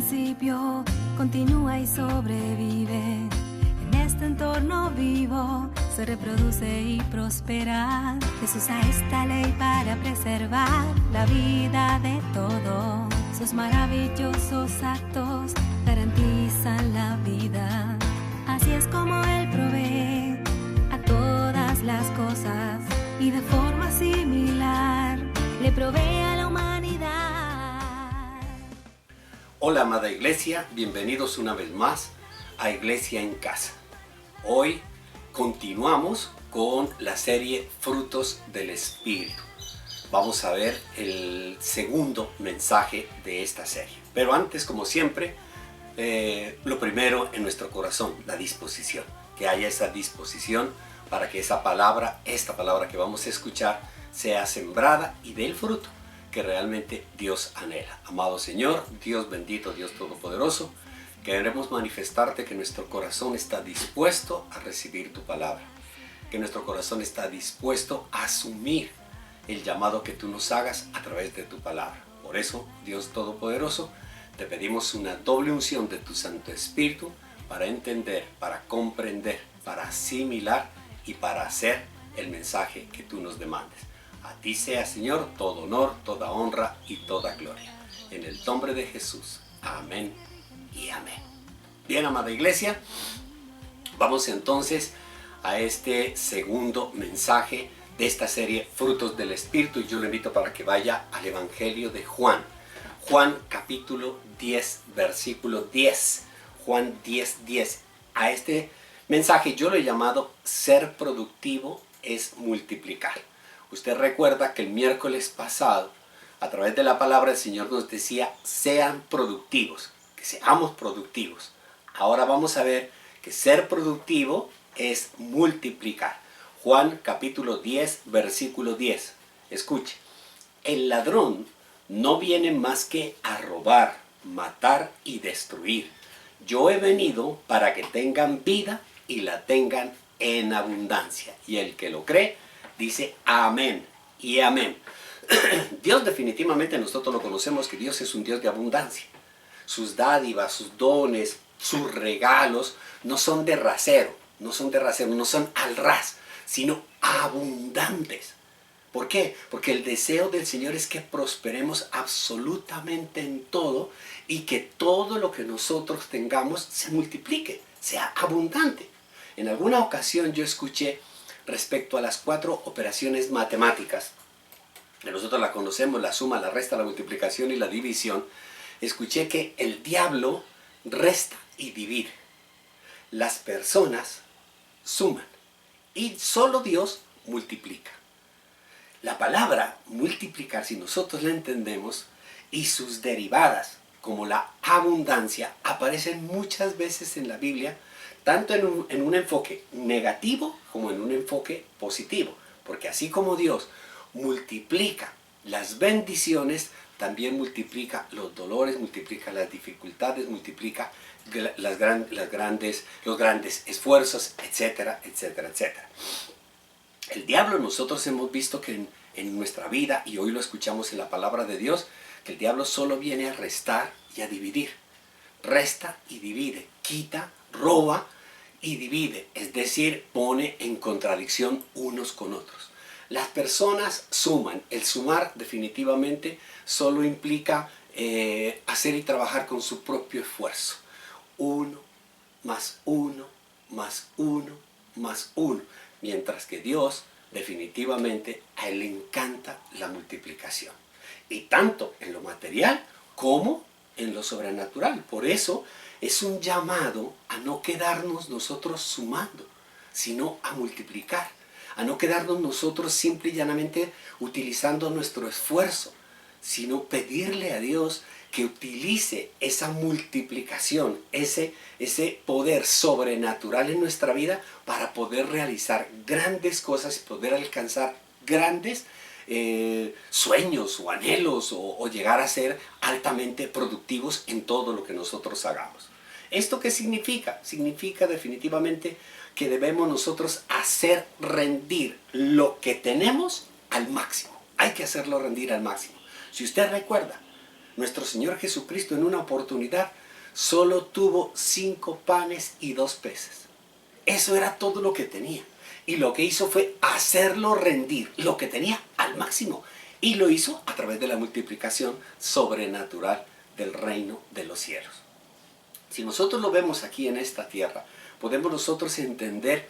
principio, continúa y sobrevive. En este entorno vivo se reproduce y prospera. Jesús usa esta ley para preservar la vida de todos. Sus maravillosos actos garantizan la vida. Así es como Él provee a todas las cosas y de forma similar le provee a la humanidad. Hola amada iglesia, bienvenidos una vez más a Iglesia en Casa. Hoy continuamos con la serie Frutos del Espíritu. Vamos a ver el segundo mensaje de esta serie. Pero antes, como siempre, lo primero en nuestro corazón, la disposición. Que haya esa disposición para que esta palabra que vamos a escuchar, sea sembrada y dé el fruto que realmente Dios anhela. Amado Señor, Dios bendito, Dios todopoderoso, queremos manifestarte que nuestro corazón está dispuesto a recibir tu palabra, que nuestro corazón está dispuesto a asumir el llamado que tú nos hagas a través de tu palabra. Por eso, Dios todopoderoso, te pedimos una doble unción de tu Santo Espíritu para entender, para comprender, para asimilar y para hacer el mensaje que tú nos demandes. A ti sea, Señor, todo honor, toda honra y toda gloria. En el nombre de Jesús. Amén y amén. Bien, amada iglesia, vamos entonces a este segundo mensaje de esta serie Frutos del Espíritu. Y yo le invito para que vaya al Evangelio de Juan. Juan capítulo 10, versículo 10. Juan 10, 10. A este mensaje yo lo he llamado Ser productivo es multiplicar. Usted recuerda que el miércoles pasado, a través de la palabra, el Señor nos decía, sean productivos, que seamos productivos. Ahora vamos a ver que ser productivo es multiplicar. Juan capítulo 10, versículo 10. Escuche, el ladrón no viene más que a robar, matar y destruir. Yo he venido para que tengan vida y la tengan en abundancia. Y el que lo cree, dice amén y amén. Dios definitivamente nosotros lo conocemos que Dios es un Dios de abundancia. Sus dádivas, sus dones, sus regalos no son de rasero, no son al ras, sino abundantes. ¿Por qué? Porque el deseo del Señor es que prosperemos absolutamente en todo y que todo lo que nosotros tengamos se multiplique, sea abundante. En alguna ocasión yo escuché respecto a las 4 operaciones matemáticas, que nosotros la conocemos, la suma, la resta, la multiplicación y la división. Escuché que el diablo resta y divide. Las personas suman y solo Dios multiplica. La palabra multiplicar, si nosotros la entendemos, y sus derivadas, como la abundancia, aparecen muchas veces en la Biblia, tanto en un enfoque negativo como en un enfoque positivo. Porque así como Dios multiplica las bendiciones, también multiplica los dolores, multiplica las dificultades, multiplica los grandes esfuerzos, etcétera, etcétera, etcétera. El diablo, nosotros hemos visto que en nuestra vida, y hoy lo escuchamos en la palabra de Dios, que el diablo solo viene a restar y a dividir. Resta y divide, quita, roba y divide, es decir, pone en contradicción unos con otros. Las personas suman. El sumar definitivamente solo implica hacer y trabajar con su propio esfuerzo. 1 más 1 más 1 más 1. Mientras que Dios definitivamente a Él le encanta la multiplicación. Y tanto en lo material como en lo sobrenatural. Por eso es un llamado a no quedarnos nosotros sumando, sino a multiplicar. A no quedarnos nosotros simple y llanamente utilizando nuestro esfuerzo, sino pedirle a Dios que utilice esa multiplicación, ese poder sobrenatural en nuestra vida para poder realizar grandes cosas y poder alcanzar grandes sueños o anhelos o llegar a ser altamente productivos en todo lo que nosotros hagamos. ¿Esto qué significa? Significa definitivamente que debemos nosotros hacer rendir lo que tenemos al máximo. Hay que hacerlo rendir al máximo. Si usted recuerda, Nuestro Señor Jesucristo en una oportunidad solo tuvo 5 panes y 2 peces. Eso era todo lo que tenía. Y lo que hizo fue hacerlo rendir lo que tenía al máximo. Y lo hizo a través de la multiplicación sobrenatural del reino de los cielos. Si nosotros lo vemos aquí en esta tierra, podemos nosotros entender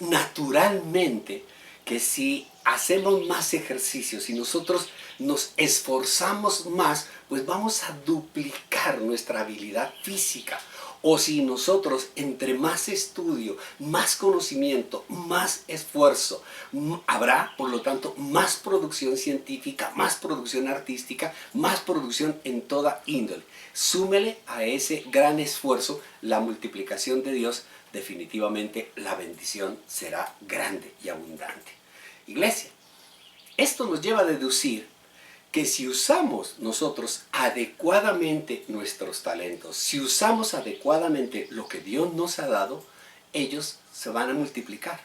naturalmente que si hacemos más ejercicios, si nosotros nos esforzamos más, pues vamos a duplicar nuestra habilidad física. O si nosotros entre más estudio, más conocimiento, más esfuerzo, habrá por lo tanto más producción científica, más producción artística, más producción en toda índole. Súmele a ese gran esfuerzo la multiplicación de Dios, definitivamente la bendición será grande y abundante. Iglesia, esto nos lleva a deducir que si usamos nosotros adecuadamente nuestros talentos, si usamos adecuadamente lo que Dios nos ha dado, ellos se van a multiplicar.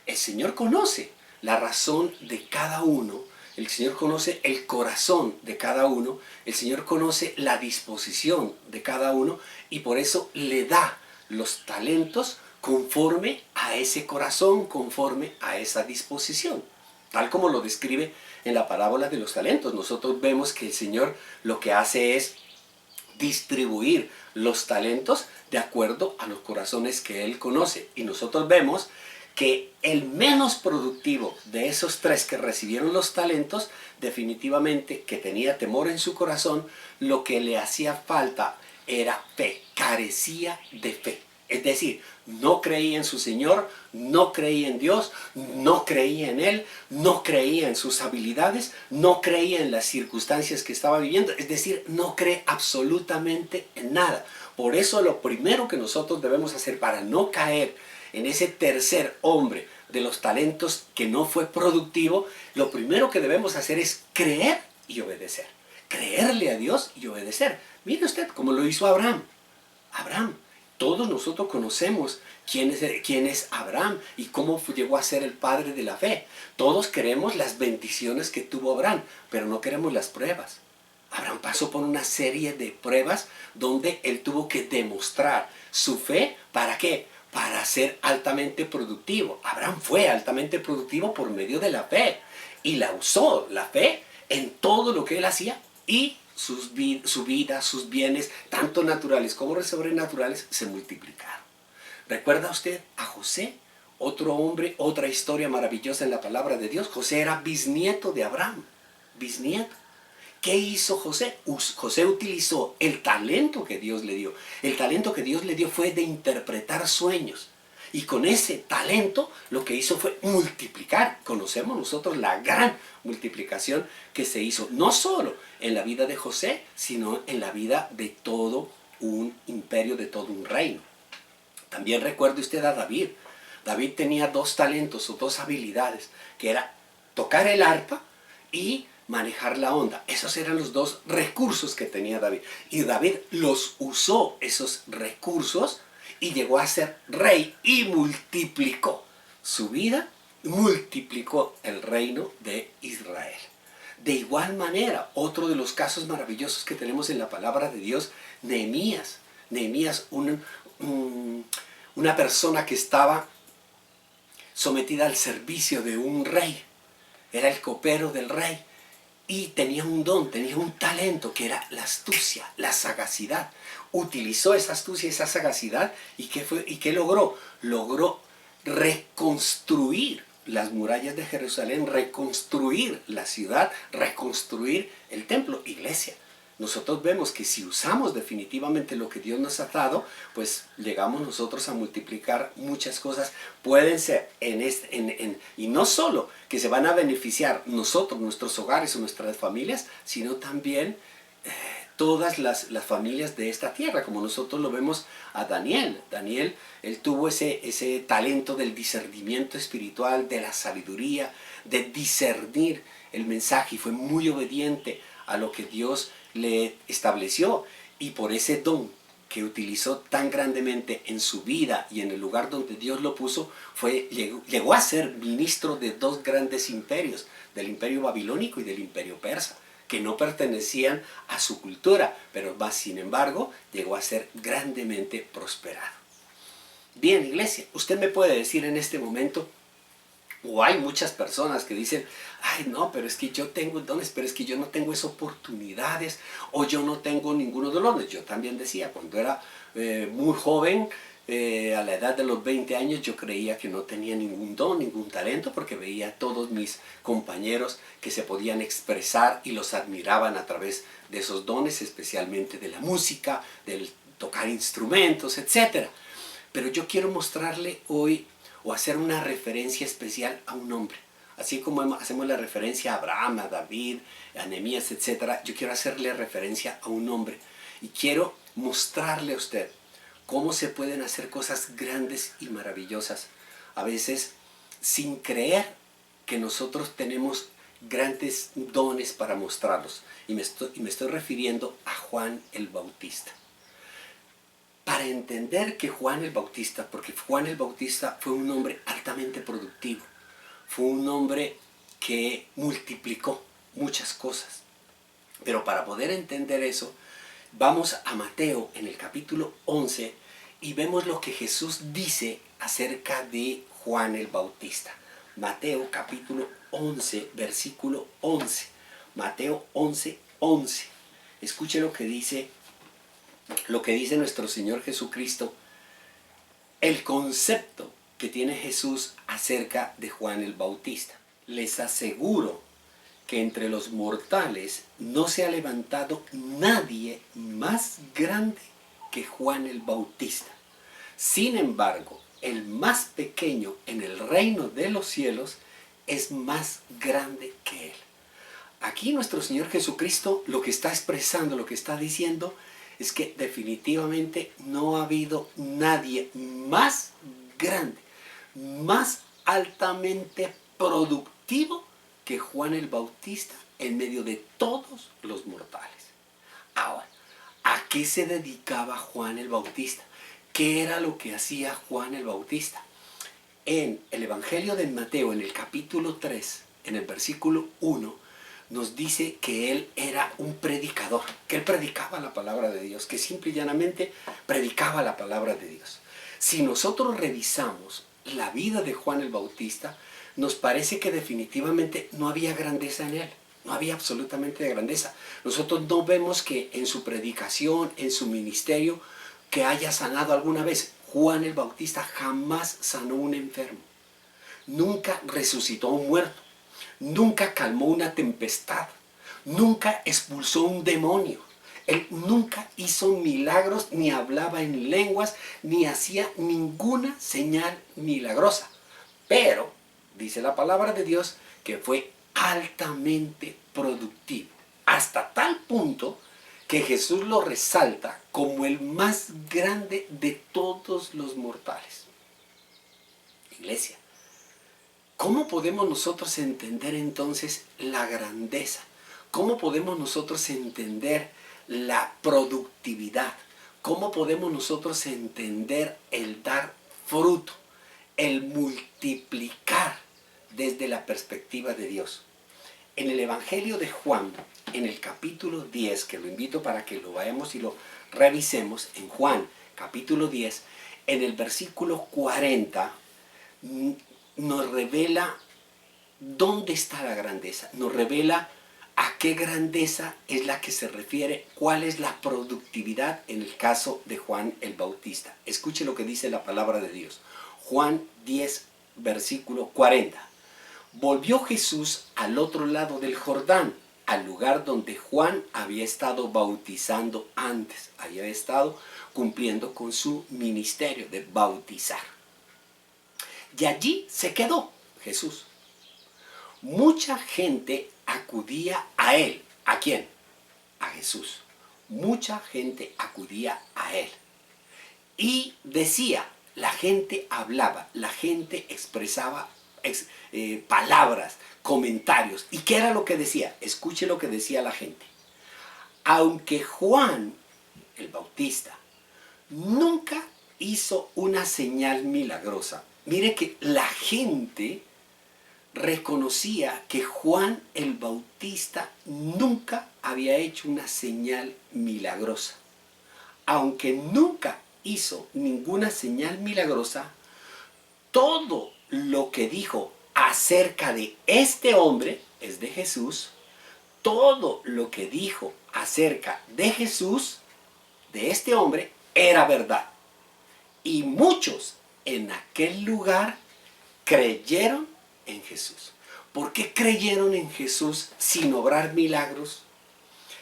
El Señor conoce la razón de cada uno, el Señor conoce el corazón de cada uno, el Señor conoce la disposición de cada uno y por eso le da los talentos conforme a ese corazón, conforme a esa disposición. Tal como lo describe en la parábola de los talentos. Nosotros vemos que el Señor lo que hace es distribuir los talentos de acuerdo a los corazones que Él conoce. Y nosotros vemos que el menos productivo de esos 3 que recibieron los talentos, definitivamente que tenía temor en su corazón, lo que le hacía falta era fe, carecía de fe. Es decir, no creía en su Señor, no creía en Dios, no creía en Él, no creía en sus habilidades, no creía en las circunstancias que estaba viviendo. Es decir, no cree absolutamente en nada. Por eso lo primero que nosotros debemos hacer para no caer en ese tercer hombre de los talentos que no fue productivo, lo primero que debemos hacer es creer y obedecer. Creerle a Dios y obedecer. Mire usted cómo lo hizo Abraham. Todos nosotros conocemos quién es Abraham y cómo llegó a ser el padre de la fe. Todos queremos las bendiciones que tuvo Abraham, pero no queremos las pruebas. Abraham pasó por una serie de pruebas donde él tuvo que demostrar su fe. ¿Para qué? Para ser altamente productivo. Abraham fue altamente productivo por medio de la fe y la usó, la fe, en todo lo que él hacía y su vida, sus bienes, tanto naturales como sobrenaturales, se multiplicaron. ¿Recuerda usted a José? Otro hombre, otra historia maravillosa en la palabra de Dios. José era bisnieto de Abraham. Bisnieto. ¿Qué hizo José? José utilizó el talento que Dios le dio. El talento que Dios le dio fue de interpretar sueños. Y con ese talento lo que hizo fue multiplicar. Conocemos nosotros la gran multiplicación que se hizo, no solo en la vida de José, sino en la vida de todo un imperio, de todo un reino. También recuerde usted a David. David tenía 2 talentos o 2 habilidades, que era tocar el arpa y manejar la onda. Esos eran los 2 recursos que tenía David. Y David los usó, esos recursos, y llegó a ser rey y multiplicó su vida, multiplicó el reino de Israel. De igual manera, otro de los casos maravillosos que tenemos en la palabra de Dios, Nehemías. Nehemías, una persona que estaba sometida al servicio de un rey. Era el copero del rey. Y tenía un don, tenía un talento que era la astucia, la sagacidad. Utilizó esa astucia, esa sagacidad, ¿y qué logró? Logró reconstruir las murallas de Jerusalén, reconstruir la ciudad, reconstruir el templo. Iglesia, nosotros vemos que si usamos definitivamente lo que Dios nos ha dado, pues llegamos nosotros a multiplicar muchas cosas. Pueden ser, y no solo que se van a beneficiar nosotros, nuestros hogares o nuestras familias, sino también todas las familias de esta tierra, como nosotros lo vemos a Daniel. Daniel, él tuvo ese talento del discernimiento espiritual, de la sabiduría, de discernir el mensaje, y fue muy obediente a lo que Dios le estableció, y por ese don que utilizó tan grandemente en su vida y en el lugar donde Dios lo puso, llegó a ser ministro de 2 grandes imperios, del imperio babilónico y del imperio persa. que no pertenecían a su cultura, pero más sin embargo llegó a ser grandemente prosperado. Bien, iglesia, usted me puede decir en este momento, o hay muchas personas que dicen, ay no, pero es que yo tengo dones, pero es que yo no tengo esas oportunidades, o yo no tengo ninguno de los dones. Yo también decía, cuando era muy joven, a la edad de los 20 años, yo creía que no tenía ningún don, ningún talento, porque veía a todos mis compañeros que se podían expresar y los admiraban a través de esos dones, especialmente de la música, del tocar instrumentos, etc. Pero yo quiero mostrarle hoy o hacer una referencia especial a un hombre. Así como hacemos la referencia a Abraham, a David, a Nehemías, etc. Yo quiero hacerle referencia a un hombre. Y quiero mostrarle a usted cómo se pueden hacer cosas grandes y maravillosas. A veces sin creer que nosotros tenemos grandes dones para mostrarlos. Y me estoy refiriendo a Juan el Bautista. Para entender que Juan el Bautista, porque Juan el Bautista fue un hombre altamente productivo, fue un hombre que multiplicó muchas cosas. Pero para poder entender eso, vamos a Mateo en el capítulo 11 y vemos lo que Jesús dice acerca de Juan el Bautista. Mateo capítulo 11, versículo 11. Mateo 11, 11. Escuche lo que dice nuestro Señor Jesucristo, el concepto que tiene Jesús acerca de Juan el Bautista. Les aseguro que entre los mortales no se ha levantado nadie más grande que Juan el Bautista. Sin embargo, el más pequeño en el reino de los cielos es más grande que él. Aquí nuestro Señor Jesucristo lo que está expresando, lo que está diciendo, es que definitivamente no ha habido nadie más grande, más altamente productivo que Juan el Bautista en medio de todos los mortales. Ahora, ¿a qué se dedicaba Juan el Bautista? ¿Qué era lo que hacía Juan el Bautista? En el Evangelio de Mateo, en el capítulo 3, en el versículo 1, nos dice que él era un predicador, que él predicaba la palabra de Dios, que simple y llanamente predicaba la palabra de Dios. Si nosotros revisamos la vida de Juan el Bautista, nos parece que definitivamente no había grandeza en él, no había absolutamente grandeza. Nosotros no vemos que en su predicación, en su ministerio, que haya sanado alguna vez. Juan el Bautista jamás sanó a un enfermo, nunca resucitó a un muerto, nunca calmó una tempestad, nunca expulsó un demonio. Él nunca hizo milagros, ni hablaba en lenguas, ni hacía ninguna señal milagrosa. Pero, dice la palabra de Dios, que fue altamente productivo. Hasta tal punto que Jesús lo resalta como el más grande de todos los mortales. Iglesia, ¿cómo podemos nosotros entender entonces la grandeza? ¿Cómo podemos nosotros entender la productividad? ¿Cómo podemos nosotros entender el dar fruto, el multiplicar desde la perspectiva de Dios? En el Evangelio de Juan, en el capítulo 10, que lo invito para que lo vayamos y lo revisemos, en Juan capítulo 10, en el versículo 40, nos revela dónde está la grandeza, nos revela a qué grandeza es la que se refiere, cuál es la productividad en el caso de Juan el Bautista. Escuche lo que dice la palabra de Dios. Juan 10, versículo 40. Volvió Jesús al otro lado del Jordán, al lugar donde Juan había estado bautizando antes, había estado cumpliendo con su ministerio de bautizar. Y allí se quedó Jesús. Mucha gente acudía a él. ¿A quién? A Jesús. Mucha gente acudía a él. Y decía, la gente hablaba, la gente expresaba palabras, comentarios. ¿Y qué era lo que decía? Escuche lo que decía la gente. Aunque Juan, el Bautista, nunca hizo una señal milagrosa, mire que la gente reconocía que Juan el Bautista nunca había hecho una señal milagrosa. Aunque nunca hizo ninguna señal milagrosa, todo lo que dijo acerca de este hombre, es de Jesús, todo lo que dijo acerca de Jesús, de este hombre, era verdad. Y muchos en aquel lugar creyeron en Jesús. ¿Por qué creyeron en Jesús sin obrar milagros,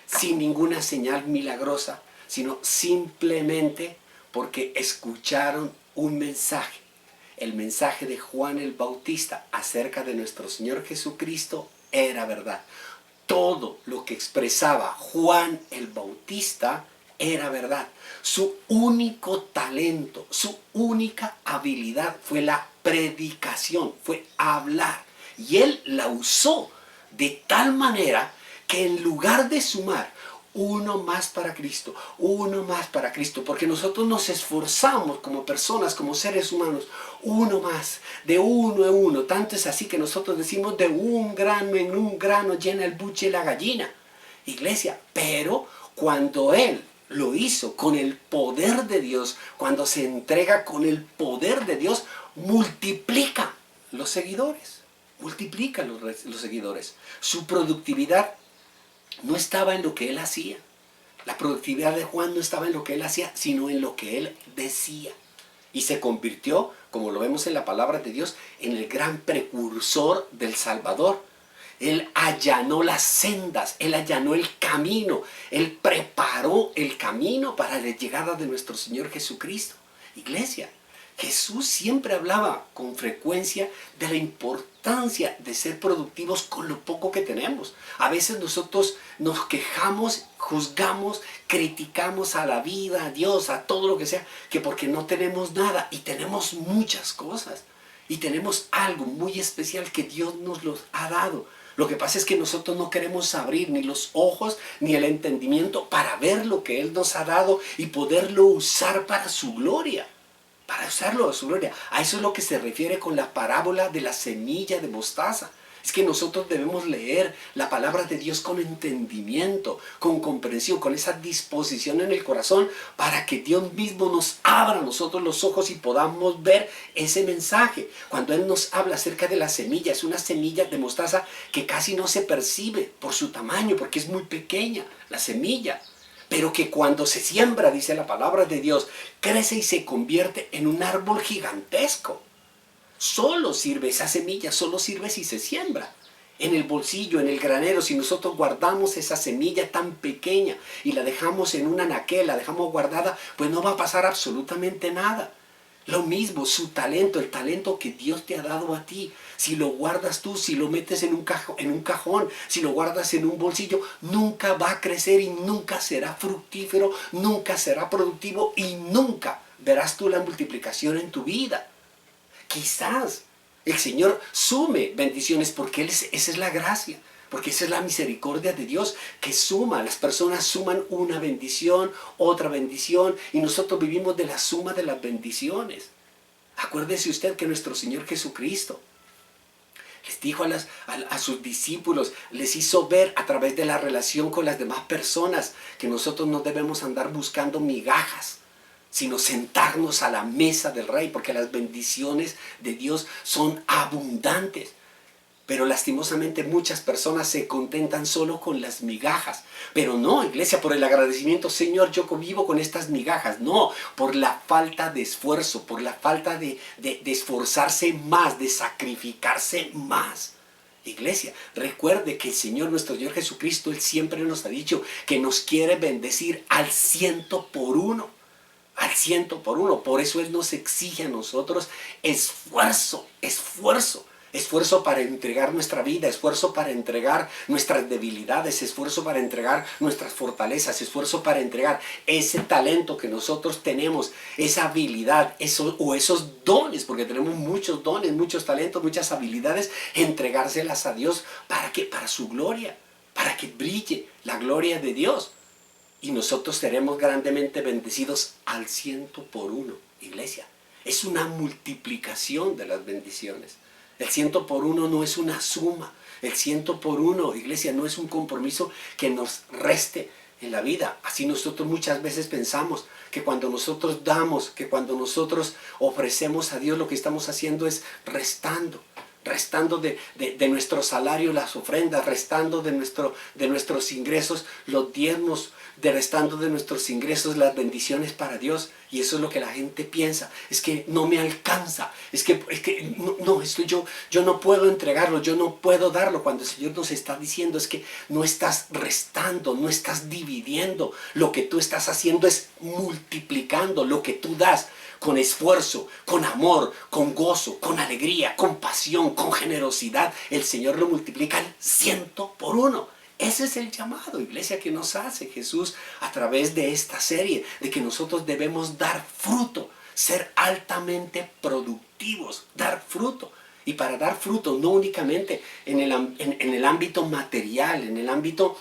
sin ninguna señal milagrosa, sino simplemente porque escucharon un mensaje? El mensaje de Juan el Bautista acerca de nuestro Señor Jesucristo era verdad. Todo lo que expresaba Juan el Bautista era verdad. Su único talento, su única habilidad fue la predicación, fue hablar. Y él la usó de tal manera que en lugar de sumar uno más para Cristo, uno más para Cristo, porque nosotros nos esforzamos como personas, como seres humanos, uno más, de uno en uno. Tanto es así que nosotros decimos de un grano en un grano llena el buche la gallina. Iglesia, pero cuando él lo hizo con el poder de Dios, cuando se entrega con el poder de Dios, multiplica los seguidores, multiplica los seguidores. Su productividad no estaba en lo que él hacía. La productividad de Juan no estaba en lo que él hacía, sino en lo que él decía. Y se convirtió, como lo vemos en la palabra de Dios, en el gran precursor del Salvador. Él allanó las sendas, él allanó el camino, él preparó el camino para la llegada de nuestro Señor Jesucristo. Iglesia, Jesús siempre hablaba con frecuencia de la importancia de ser productivos con lo poco que tenemos. A veces nosotros nos quejamos, juzgamos, criticamos a la vida, a Dios, a todo lo que sea, que porque no tenemos nada, y tenemos muchas cosas. Y tenemos algo muy especial que Dios nos los ha dado. Lo que pasa es que nosotros no queremos abrir ni los ojos ni el entendimiento para ver lo que Él nos ha dado y poderlo usar para su gloria. Para usarlo a su gloria. A eso es lo que se refiere con la parábola de la semilla de mostaza. Es que nosotros debemos leer la palabra de Dios con entendimiento, con comprensión, con esa disposición en el corazón, para que Dios mismo nos abra a nosotros los ojos y podamos ver ese mensaje. Cuando Él nos habla acerca de la semilla, es una semilla de mostaza que casi no se percibe por su tamaño, porque es muy pequeña la semilla. Pero que cuando se siembra, dice la palabra de Dios, crece y se convierte en un árbol gigantesco. Solo sirve esa semilla, solo sirve si se siembra. En el bolsillo, en el granero, si nosotros guardamos esa semilla tan pequeña y la dejamos en un anaquel, la dejamos guardada, pues no va a pasar absolutamente nada. Lo mismo, su talento, el talento que Dios te ha dado a ti. Si lo guardas tú, si lo metes en un cajón, si lo guardas en un bolsillo, nunca va a crecer y nunca será fructífero, nunca será productivo y nunca verás tú la multiplicación en tu vida. Quizás el Señor sume bendiciones porque esa es la gracia. Porque esa es la misericordia de Dios que suma. Las personas suman una bendición, otra bendición, y nosotros vivimos de la suma de las bendiciones. Acuérdese usted que nuestro Señor Jesucristo les dijo a sus discípulos, les hizo ver a través de la relación con las demás personas que nosotros no debemos andar buscando migajas, sino sentarnos a la mesa del Rey, porque las bendiciones de Dios son abundantes. Pero lastimosamente muchas personas se contentan solo con las migajas. Pero no, iglesia, por el agradecimiento, Señor, yo vivo con estas migajas. No, por la falta de esfuerzo, por la falta de esforzarse más, de sacrificarse más. Iglesia, recuerde que el Señor, nuestro Señor Jesucristo, Él siempre nos ha dicho que nos quiere bendecir al 100%. Al 100%. Por eso Él nos exige a nosotros esfuerzo, esfuerzo. Esfuerzo para entregar nuestra vida, esfuerzo para entregar nuestras debilidades, esfuerzo para entregar nuestras fortalezas, esfuerzo para entregar ese talento que nosotros tenemos, esa habilidad, esos dones, porque tenemos muchos dones, muchos talentos, muchas habilidades, entregárselas a Dios. ¿Para qué? Para su gloria, para que brille la gloria de Dios. Y nosotros seremos grandemente bendecidos al 100%, iglesia. Es una multiplicación de las bendiciones. El 100 por 1 no es una suma. El 100 por 1, iglesia, no es un compromiso que nos reste en la vida. Así nosotros muchas veces pensamos que cuando nosotros damos, que cuando nosotros ofrecemos a Dios, lo que estamos haciendo es restando de nuestro salario las ofrendas, restando de nuestros ingresos los diezmos, restando de nuestros ingresos las bendiciones para Dios. Y eso es lo que la gente piensa, es que no me alcanza, es que no, esto yo no puedo entregarlo, yo no puedo darlo, cuando el Señor nos está diciendo es que no estás restando, no estás dividiendo, lo que tú estás haciendo es multiplicando lo que tú das. Con esfuerzo, con amor, con gozo, con alegría, con pasión, con generosidad, el Señor lo multiplica al 100 por 1. Ese es el llamado, iglesia, que nos hace Jesús a través de esta serie, de que nosotros debemos dar fruto, ser altamente productivos, dar fruto. Y para dar fruto, no únicamente en el ámbito material, en el ámbito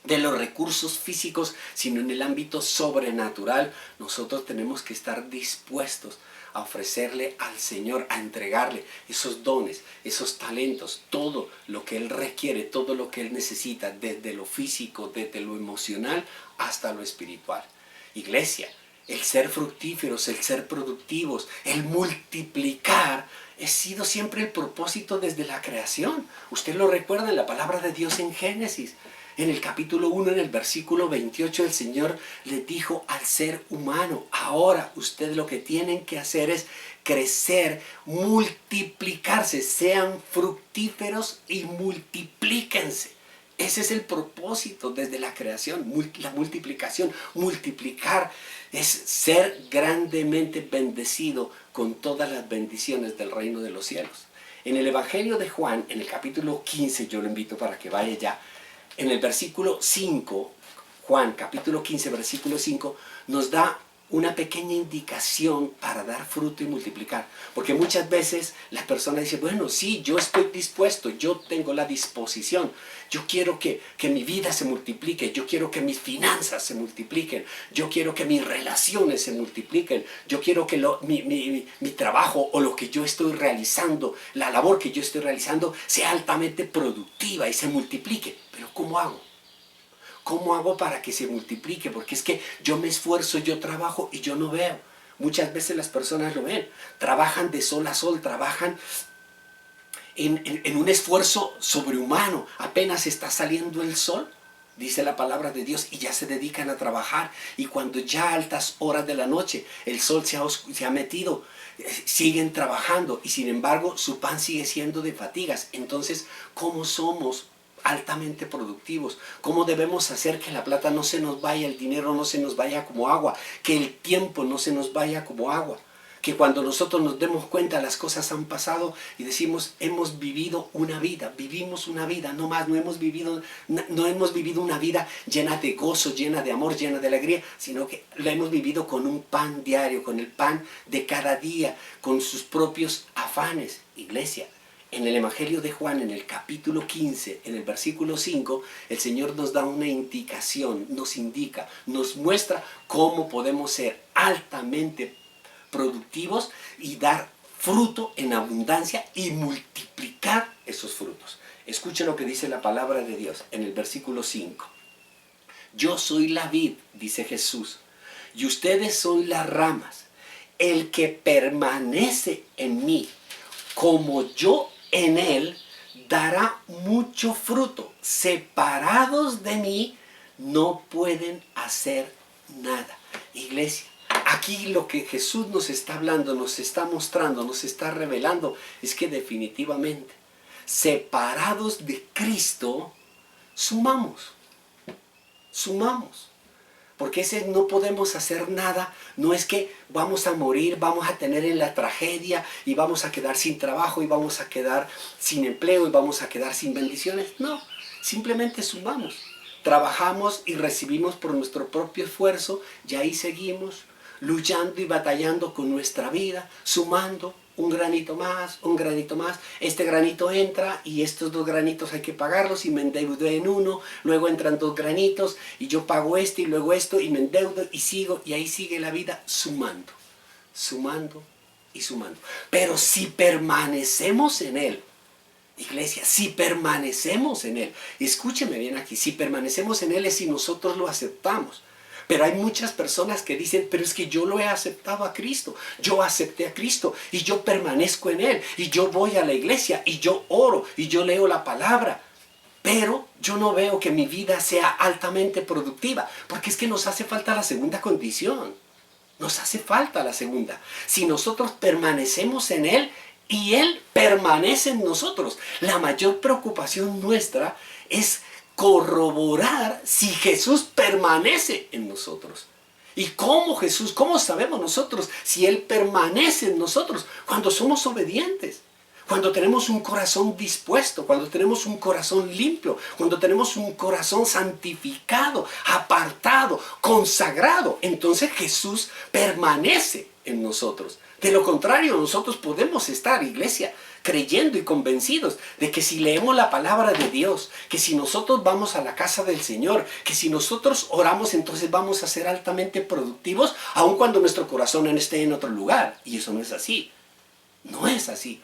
de los recursos físicos, sino en el ámbito sobrenatural, nosotros tenemos que estar dispuestos a ofrecerle al Señor, a entregarle esos dones, esos talentos, todo lo que Él requiere, todo lo que Él necesita, desde lo físico, desde lo emocional hasta lo espiritual. Iglesia, el ser fructíferos, el ser productivos, el multiplicar, ha sido siempre el propósito desde la creación. Usted lo recuerda en la palabra de Dios en Génesis. En el capítulo 1, en el versículo 28, el Señor le dijo al ser humano: ahora ustedes lo que tienen que hacer es crecer, multiplicarse, sean fructíferos y multiplíquense. Ese es el propósito desde la creación, la multiplicación. Multiplicar es ser grandemente bendecido con todas las bendiciones del reino de los cielos. En el Evangelio de Juan, en el capítulo 15, yo lo invito para que vaya ya. En el versículo 5, Juan capítulo 15, versículo 5, nos da una pequeña indicación para dar fruto y multiplicar. Porque muchas veces las personas dicen: bueno, sí, yo estoy dispuesto, yo tengo la disposición, yo quiero que mi vida se multiplique, yo quiero que mis finanzas se multipliquen, yo quiero que mis relaciones se multipliquen, yo quiero que mi trabajo o lo que yo estoy realizando, la labor que yo estoy realizando, sea altamente productiva y se multiplique. Pero ¿cómo hago? ¿Cómo hago para que se multiplique? Porque es que yo me esfuerzo, yo trabajo y yo no veo. Muchas veces las personas lo ven. Trabajan de sol a sol, trabajan en un esfuerzo sobrehumano. Apenas está saliendo el sol, dice la palabra de Dios, y ya se dedican a trabajar. Y cuando ya a altas horas de la noche el sol se ha metido, siguen trabajando. Y sin embargo su pan sigue siendo de fatigas. Entonces, ¿cómo somos altamente productivos? ¿Cómo debemos hacer que la plata no se nos vaya, el dinero no se nos vaya como agua, que el tiempo no se nos vaya como agua? Que cuando nosotros nos demos cuenta, las cosas han pasado y decimos: hemos vivido una vida, vivimos una vida, no más, no hemos vivido una vida llena de gozo, llena de amor, llena de alegría, sino que la hemos vivido con un pan diario, con el pan de cada día, con sus propios afanes. Iglesia, en el Evangelio de Juan, en el capítulo 15, en el versículo 5, el Señor nos da una indicación, nos indica, nos muestra cómo podemos ser altamente productivos y dar fruto en abundancia y multiplicar esos frutos. Escuche lo que dice la palabra de Dios en el versículo 5. Yo soy la vid, dice Jesús, y ustedes son las ramas. El que permanece en mí, como yo en él, dará mucho fruto. Separados de mí, no pueden hacer nada. Iglesia, aquí lo que Jesús nos está hablando, nos está mostrando, nos está revelando, es que definitivamente, separados de Cristo, sumamos. Porque no podemos hacer nada. No es que vamos a morir, vamos a tener en la tragedia y vamos a quedar sin trabajo y vamos a quedar sin empleo y vamos a quedar sin bendiciones. No, simplemente sumamos. Trabajamos y recibimos por nuestro propio esfuerzo y ahí seguimos luchando y batallando con nuestra vida, sumando un granito más, este granito entra y estos 2 granitos hay que pagarlos y me endeudo en uno, luego entran 2 granitos y yo pago este y luego esto y me endeudo y sigo, y ahí sigue la vida sumando y su mando. Pero si permanecemos en Él, iglesia, si permanecemos en Él, escúcheme bien aquí, si permanecemos en Él es si nosotros lo aceptamos. Pero hay muchas personas que dicen, pero es que yo lo he aceptado a Cristo, yo acepté a Cristo y yo permanezco en Él y yo voy a la iglesia y yo oro y yo leo la palabra. Pero yo no veo que mi vida sea altamente productiva, porque es que nos hace falta la segunda condición. Nos hace falta la segunda. Si nosotros permanecemos en Él y Él permanece en nosotros, la mayor preocupación nuestra es corroborar si Jesús permanece en nosotros. ¿Y cómo sabemos nosotros si Él permanece en nosotros? Cuando somos obedientes, cuando tenemos un corazón dispuesto, cuando tenemos un corazón limpio, cuando tenemos un corazón santificado, apartado, consagrado, entonces Jesús permanece en nosotros. De lo contrario, nosotros podemos estar, iglesia, creyendo y convencidos de que si leemos la palabra de Dios, que si nosotros vamos a la casa del Señor, que si nosotros oramos, entonces vamos a ser altamente productivos, aun cuando nuestro corazón esté en otro lugar. Y eso no es así. No es así.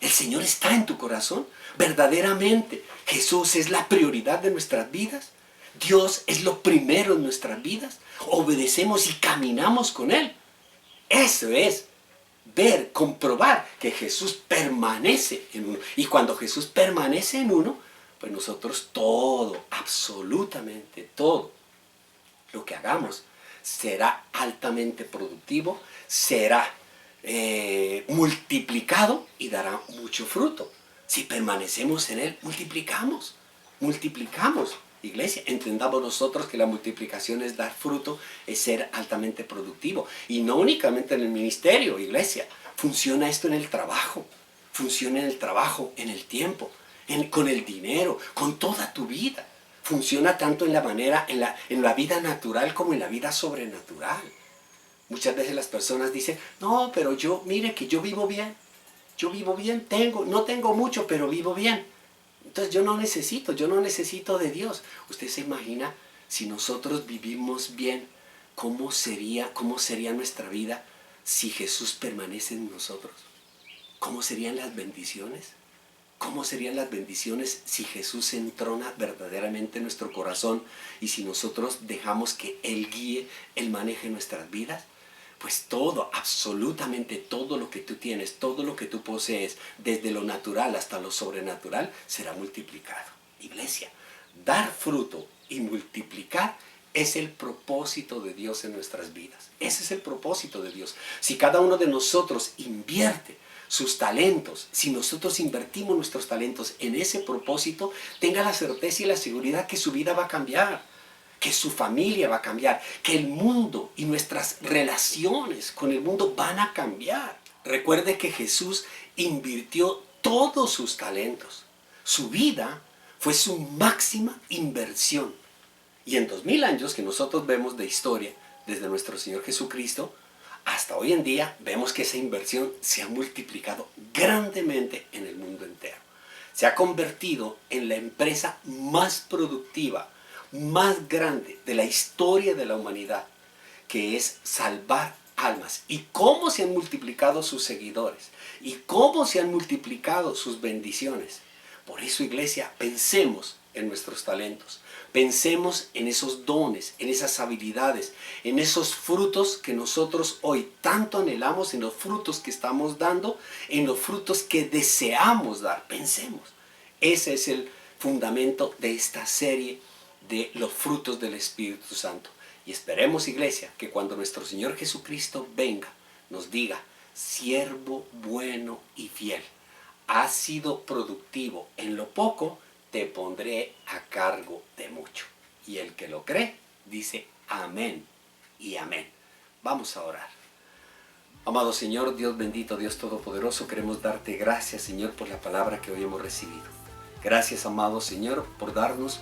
El Señor está en tu corazón. Verdaderamente, Jesús es la prioridad de nuestras vidas. Dios es lo primero en nuestras vidas. Obedecemos y caminamos con Él. Eso es comprobar que Jesús permanece en uno. Y cuando Jesús permanece en uno, pues nosotros todo, absolutamente todo lo que hagamos será altamente productivo, será multiplicado y dará mucho fruto. Si permanecemos en Él, multiplicamos. Iglesia, entendamos nosotros que la multiplicación es dar fruto, es ser altamente productivo. Y no únicamente en el ministerio, iglesia. Funciona esto en el trabajo. Funciona en el trabajo, en el tiempo, con el dinero, con toda tu vida. Funciona tanto en la vida natural como en la vida sobrenatural. Muchas veces las personas dicen, no, pero mire que yo vivo bien. No tengo mucho, pero vivo bien. Entonces yo no necesito de Dios. Usted se imagina si nosotros vivimos bien, ¿cómo sería nuestra vida si Jesús permanece en nosotros? ¿Cómo serían las bendiciones? ¿Cómo serían las bendiciones si Jesús entrona verdaderamente en nuestro corazón y si nosotros dejamos que Él guíe, Él maneje nuestras vidas? Pues todo, absolutamente todo lo que tú tienes, todo lo que tú posees, desde lo natural hasta lo sobrenatural, será multiplicado. Iglesia, dar fruto y multiplicar es el propósito de Dios en nuestras vidas. Ese es el propósito de Dios. Si cada uno de nosotros invierte sus talentos, si nosotros invertimos nuestros talentos en ese propósito, tenga la certeza y la seguridad que su vida va a cambiar, que su familia va a cambiar, que el mundo y nuestras relaciones con el mundo van a cambiar. Recuerde que Jesús invirtió todos sus talentos. Su vida fue su máxima inversión. Y en 2000 años que nosotros vemos de historia, desde nuestro Señor Jesucristo, hasta hoy en día vemos que esa inversión se ha multiplicado grandemente en el mundo entero. Se ha convertido en la empresa más productiva, más grande de la historia de la humanidad, que es salvar almas. Y cómo se han multiplicado sus seguidores y cómo se han multiplicado sus bendiciones. Por eso, iglesia, pensemos en nuestros talentos, pensemos en esos dones, en esas habilidades, en esos frutos que nosotros hoy tanto anhelamos, en los frutos que estamos dando, en los frutos que deseamos dar. Pensemos. Ese es el fundamento de esta serie de los frutos del Espíritu Santo. Y esperemos, iglesia, que cuando nuestro Señor Jesucristo venga, nos diga, siervo bueno y fiel, has sido productivo en lo poco, te pondré a cargo de mucho. Y el que lo cree, dice amén y amén. Vamos a orar. Amado Señor, Dios bendito, Dios todopoderoso, queremos darte gracias, Señor, por la palabra que hoy hemos recibido. Gracias, amado Señor, por darnos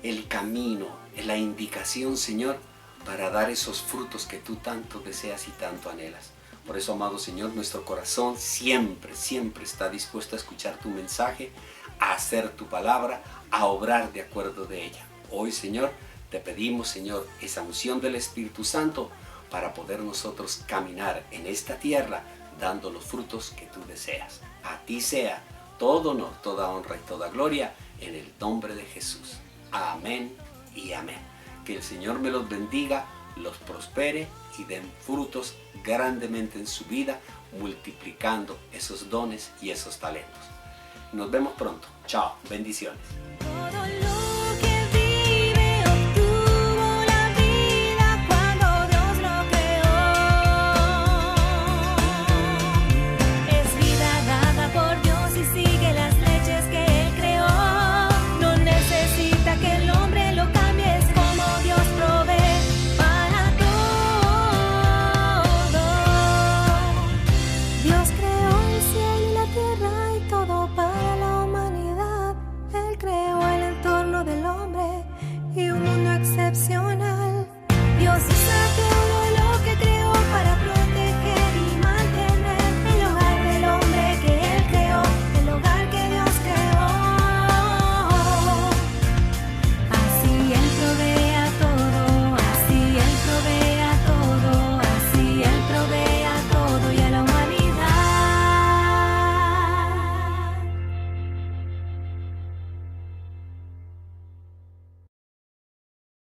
el camino, la indicación, Señor, para dar esos frutos que tú tanto deseas y tanto anhelas. Por eso, amado Señor, nuestro corazón siempre está dispuesto a escuchar tu mensaje, a hacer tu palabra, a obrar de acuerdo de ella. Hoy, Señor, te pedimos, Señor, esa unción del Espíritu Santo para poder nosotros caminar en esta tierra dando los frutos que tú deseas. A ti sea todo honor, toda honra y toda gloria en el nombre de Jesús. Amén y amén. Que el Señor me los bendiga, los prospere y den frutos grandemente en su vida, multiplicando esos dones y esos talentos. Nos vemos pronto. Chao. Bendiciones.